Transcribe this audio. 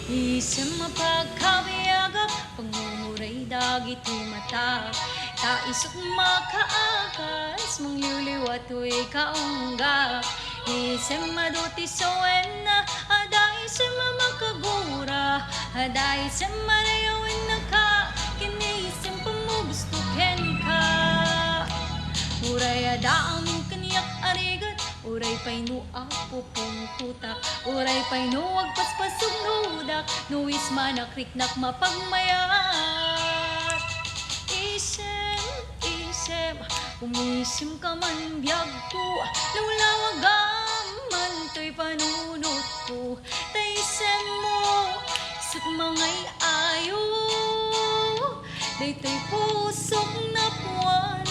Isang mapagkabiyagap, pangumuray dagit mata. Taisok makaakas, mangliliwat huwag kaungga. Isang maduti sawena, aday sa mamakagura. Aday sa marayawin na ka, kinisang pamugustukin ka. Uray ada aming kaniyak arigat, uray pa'y no apo pungtutak, uray pa'y no agpaspasog nudak, nuwis manakriknak mapagmayat. Isem, umisim ka man biyag ko, lawlawagam man to'y panunot ko. Taisem mo, sak mangay ayo, day to'y pusok na puwan.